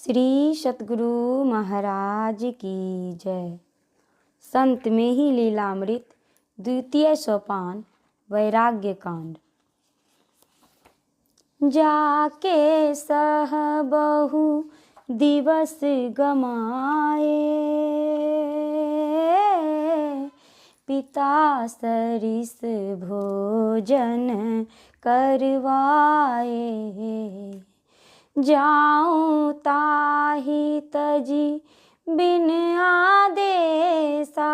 श्री सतगुरु महाराज की जय। संत में ही लीलामृत द्वितीय सोपान वैराग्य कांड। जाके सह बहु दिवस गमाए, पिता सरिस भोजन करवाए। जाऊं ताहि तजी बिन आदेसा,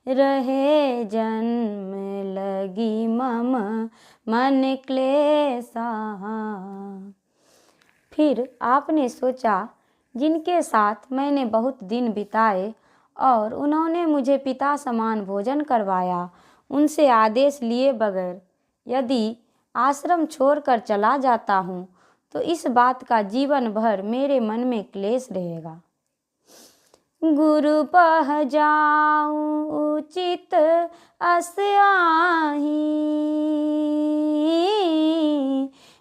रहे जन्म लगी मम मन क्लेसा। फिर आपने सोचा, जिनके साथ मैंने बहुत दिन बिताए और उन्होंने मुझे पिता समान भोजन करवाया, उनसे आदेश लिए बगैर यदि आश्रम छोड़कर चला जाता हूँ तो इस बात का जीवन भर मेरे मन में क्लेश रहेगा। गुरु पह जाऊं उचित अस आही,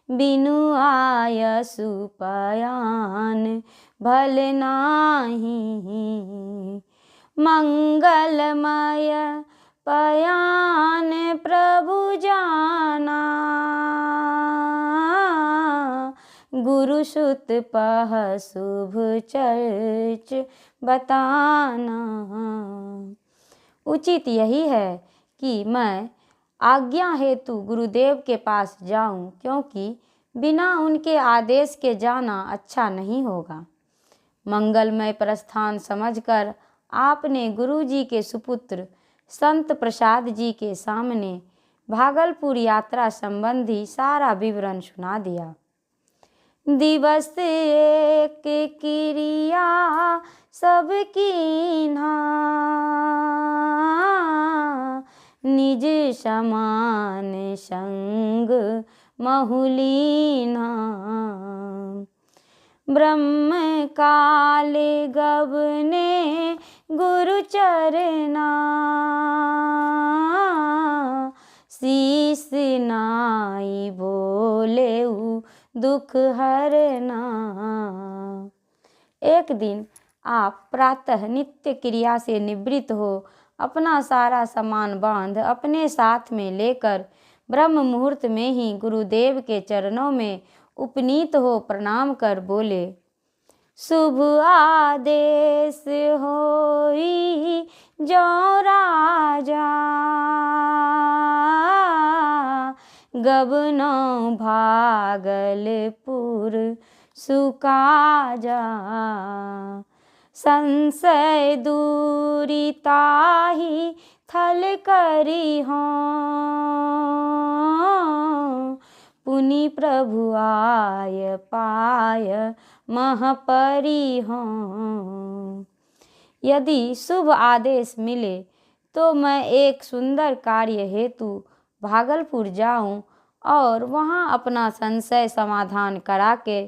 बिनु आयसु पयान भल नाही। मंगलमय पयान प्रभु जाना, गुरु सुत पह शुभ चर्च बताना। उचित यही है कि मैं आज्ञा हेतु गुरुदेव के पास जाऊं, क्योंकि बिना उनके आदेश के जाना अच्छा नहीं होगा। मंगलमय प्रस्थान समझकर आपने गुरुजी के सुपुत्र संत प्रसाद जी के सामने भागलपुर यात्रा संबंधी सारा विवरण सुना दिया। दिवस एक क्रिया सब कीन्हा, निज समान संग महुलीना। ब्रह्म काल गबने गुरु चरना, शीस नाई बोलेऊ दुख हरना। एक दिन आप प्रातः नित्य क्रिया से निवृत्त हो अपना सारा सामान बांध अपने साथ में लेकर ब्रह्म मुहूर्त में ही गुरुदेव के चरणों में उपनीत हो प्रणाम कर बोले, शुभ आदेश होई जो राजा, गबनो भागलपुर सुकाजा। संशय दूरी ताहि थल करी हो, पुनि प्रभु आय पाय महपरी हो। यदि शुभ आदेश मिले तो मैं एक सुंदर कार्य हेतु भागलपुर जाऊं और वहां अपना संशय समाधान करा के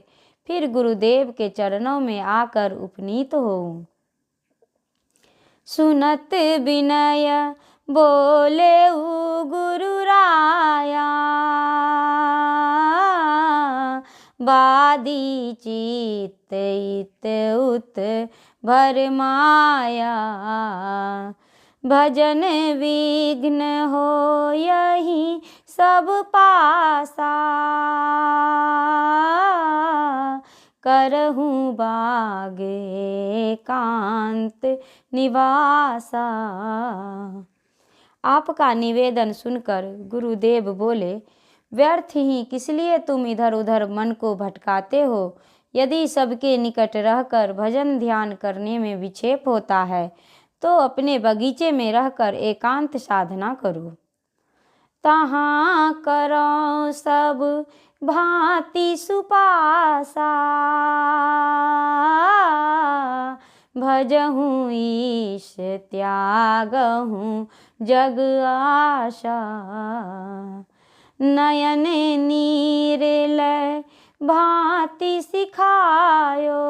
फिर गुरुदेव के चरणों में आकर उपनीत होऊं। सुनत विनय बोले गुरु राया, बादी चित इत उत भर माया। भजन विघ्न हो यही सब पासा, करहूँ बागे कांत निवासा। आपका निवेदन सुनकर गुरुदेव बोले, व्यर्थ ही किस लिए तुम इधर उधर मन को भटकाते हो। यदि सबके निकट रहकर भजन ध्यान करने में विक्षेप होता है तो अपने बगीचे में रहकर एकांत साधना करो। तहाँ करो सब भांति सुपासा, भजहूँ ईश त्यागहूँ जग आशा। नयन नीरलय भांति सिखायो,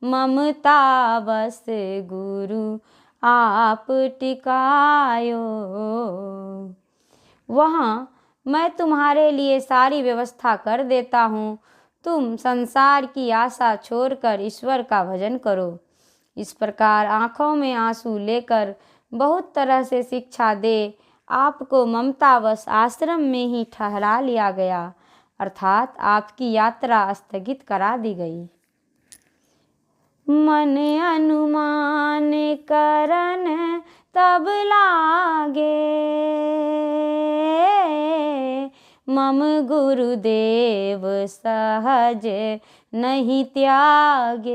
ममता बस गुरु आप टिकायो। वहाँ मैं तुम्हारे लिए सारी व्यवस्था कर देता हूँ। तुम संसार की आशा छोड़कर ईश्वर का भजन करो। इस प्रकार आँखों में आंसू लेकर बहुत तरह से शिक्षा दे आपको ममतावश आश्रम में ही ठहरा लिया गया, अर्थात आपकी यात्रा स्थगित करा दी गई। मन अनुमान करन तब लागे, मम गुरुदेव सहज नहीं त्यागे।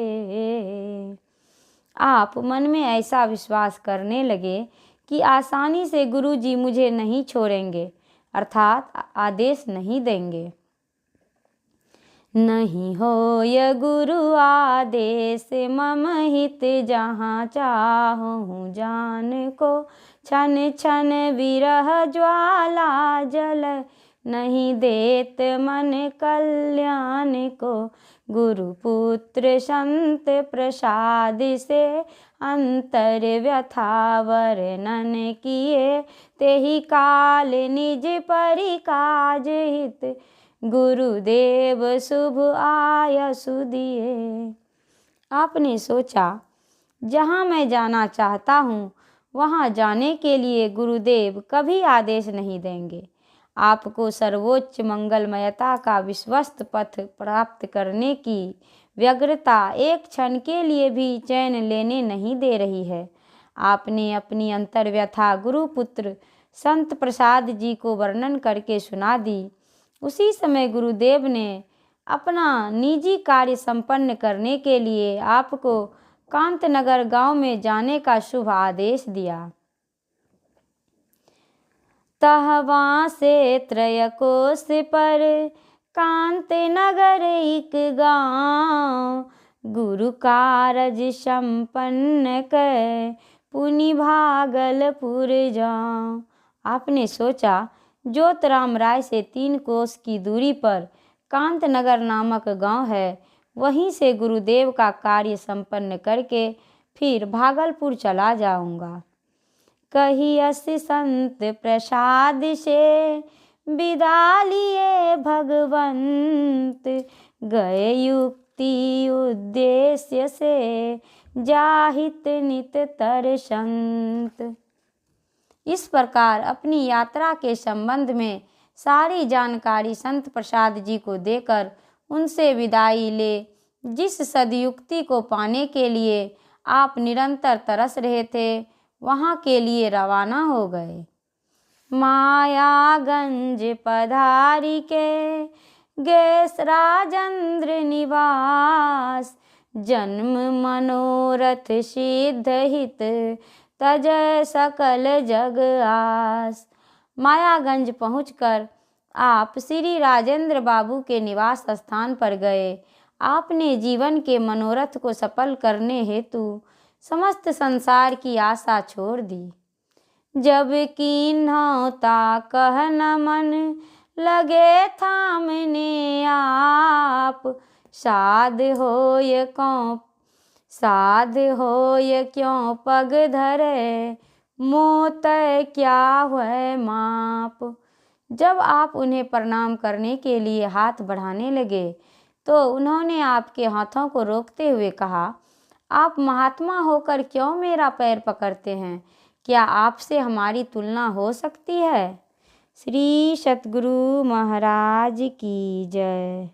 आप मन में ऐसा विश्वास करने लगे कि आसानी से गुरु जी मुझे नहीं छोड़ेंगे, अर्थात आदेश नहीं देंगे। नहीं होय गुरु आदेश मम हित, जहाँ चाहूँ जान को छन छन विरह ज्वाला जल, नहीं देत मन कल्याण को। गुरुपुत्र संत प्रसाद से अंतर व्यथा वर्णन किए, तेहि काल निज परिकाज हित, गुरुदेव शुभ आयसु दिए। आपने सोचा, जहाँ मैं जाना चाहता हूँ वहाँ जाने के लिए गुरुदेव कभी आदेश नहीं देंगे। आपको सर्वोच्च मंगलमयता का विश्वस्त पथ प्राप्त करने की व्यग्रता एक क्षण के लिए भी चैन लेने नहीं दे रही है। आपने अपनी अंतर्व्यथा गुरुपुत्र संत प्रसाद जी को वर्णन करके सुना दी। उसी समय गुरुदेव ने अपना निजी कार्य संपन्न करने के लिए आपको कांतनगर गांव में जाने का शुभ आदेश दिया। तहवा से त्रयकोश पर कांतनगर एक गांव, गुरु कारज संपन्न कर पुनि भागलपुर जाऊं। आपने सोचा, ज्योतराम राय से 3 कोस की दूरी पर कांतनगर नामक गांव है, वहीं से गुरुदेव का कार्य संपन्न करके फिर भागलपुर चला जाऊंगा। कही अस संत प्रसाद से विदा लिए भगवंत, गए युक्ति उद्देश्य से जाहित नित तर संत। इस प्रकार अपनी यात्रा के संबंध में सारी जानकारी संत प्रसाद जी को देकर उनसे विदाई ले जिस सदयुक्ति को पाने के लिए आप निरंतर तरस रहे थे, वहाँ के लिए रवाना हो गए। मायागंज पधारी के गेस राजेंद्र निवास, जन्म मनोरथ सिद्ध हित तजय सकल जग आस। मायागंज पहुंचकर आप श्री राजेंद्र बाबू के निवास स्थान पर गए। आपने जीवन के मनोरथ को सफल करने हेतु समस्त संसार की आशा छोड़ दी। जब कीन्हौ ता कह न मन, लगे थामने आप, साध होय क्यों पग धरे, मोत क्या हुए माप। जब आप उन्हें प्रणाम करने के लिए हाथ बढ़ाने लगे तो उन्होंने आपके हाथों को रोकते हुए कहा, आप महात्मा होकर क्यों मेरा पैर पकड़ते हैं? क्या आपसे हमारी तुलना हो सकती है? श्री सतगुरु महाराज की जय।